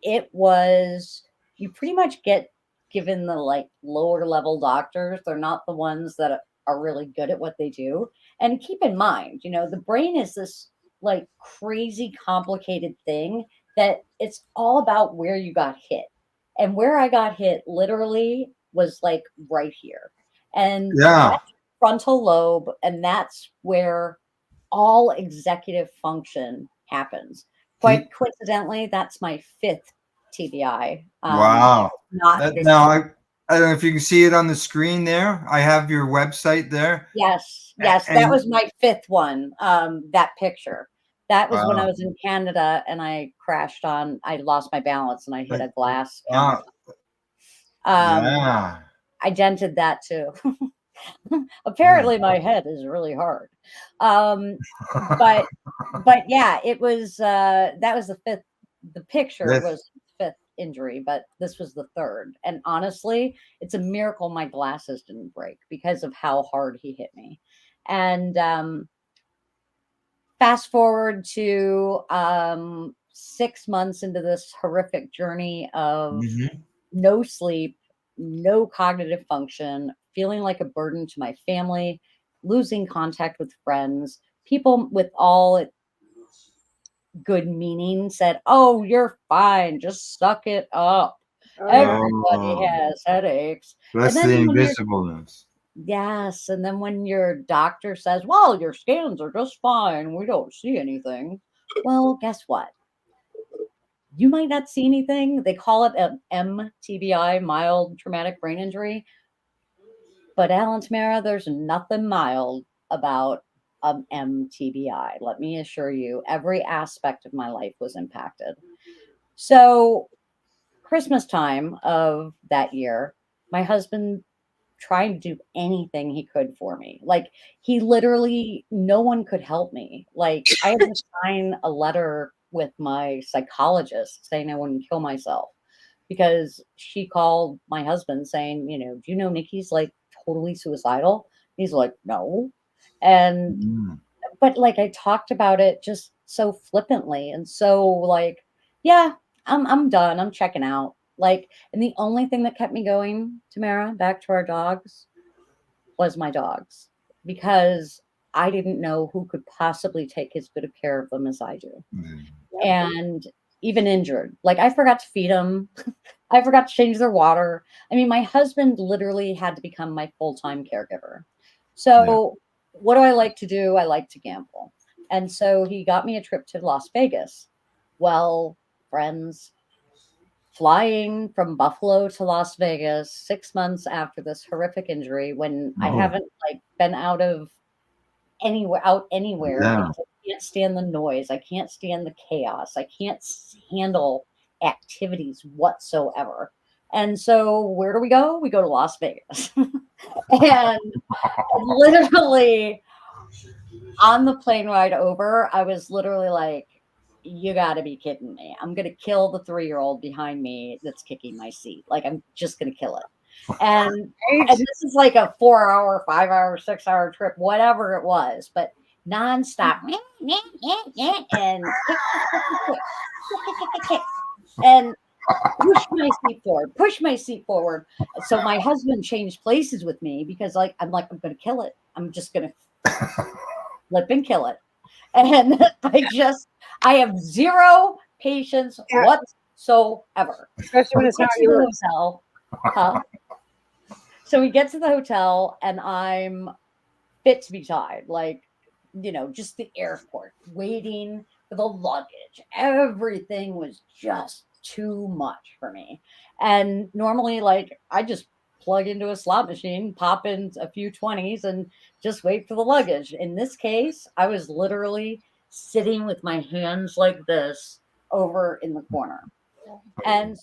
it was, you pretty much get given the like lower level doctors. They're not the ones that are really good at what they do. And keep in mind, the brain is this like crazy complicated thing that it's all about where you got hit. And where I got hit literally was like right here. And Yeah. that's frontal lobe. And that's where all executive function happens. Can Quite coincidentally, that's my fifth TBI. Wow. Not That this. now I don't know if you can see it on the screen there. I have your website there. Yes, A- yes, that And was my fifth one. That picture. That was when I wow. was in Canada and I crashed on. I lost my balance and I hit Like, a glass wow. countertop. Um, Yeah. I dented that too. Oh, Apparently, my head is really hard. Um, but yeah, it was that was the fifth. The picture this was the fifth injury, but this was the third. And honestly, it's a miracle my glasses didn't break because of how hard he hit me. And fast forward to 6 months into this horrific journey of mhm. no sleep, no cognitive function, feeling like a burden to my family, losing contact with friends. People with all good meaning said, "Oh, you're fine. Just suck it up. Oh yeah. Everybody Oh, has headaches." And that's the then when you're, invisibleness. yes, and then when your doctor says, "Well, your scans are just fine. We don't see anything." Well, guess what? You might not see anything. They call it an MTBI, mild traumatic brain injury. But Alan, Tamara, there's nothing mild about MTBI. Let me assure you, every aspect of my life was impacted. So, Christmas time of that year, my husband tried to do anything he could for me. Like, he literally, no one could help me. Like, I had to sign a letter with my psychologist saying I wouldn't kill myself because she called my husband saying, "Do you know Nikki's like totally suicidal?" He's like, "No." And, Mm. but like I talked about it just so flippantly and so like, yeah, I'm done. I'm checking out. Like, and the only thing that kept me going, Tamara, back to our dogs, was my dogs because I didn't know who could possibly take as good of care of them as I do. Mm. Yep. And even injured, like I forgot to feed them. I forgot to change their water. I mean, my husband literally had to become my full-time caregiver. Yeah. So, what do I like to do? I like to gamble. And so he got me a trip to Las Vegas. Well, friends, flying from Buffalo to Las Vegas 6 months after this horrific injury when I Oh, haven't like been out anywhere yeah. because I can't stand the noise. I can't stand the chaos. I can't handle activities whatsoever. And so where do we go? We go to Las Vegas. And literally on the plane ride over, I was literally like, you got to be kidding me. I'm going to kill the 3-year-old behind me that's kicking my seat. Like, I'm just going to kill it. And Right. this is like a 4 hour, 5 hour, 6 hour trip, whatever it was, but nonstop and kick, and push my seat forward. So my husband changed places with me because like I'm gonna kill it. I'm just gonna flip and kill it. And I have zero patience Yeah. whatsoever. Especially So when we it's get not to the yours. hotel. Huh? So we get to the hotel and I'm fit to be tied. Like, just the airport, waiting for the luggage. Everything was just too much for me. And normally, like, I just plug into a slot machine, pop in a few 20s, and just wait for the luggage. In this case, I was literally sitting with my hands like this over in the corner. And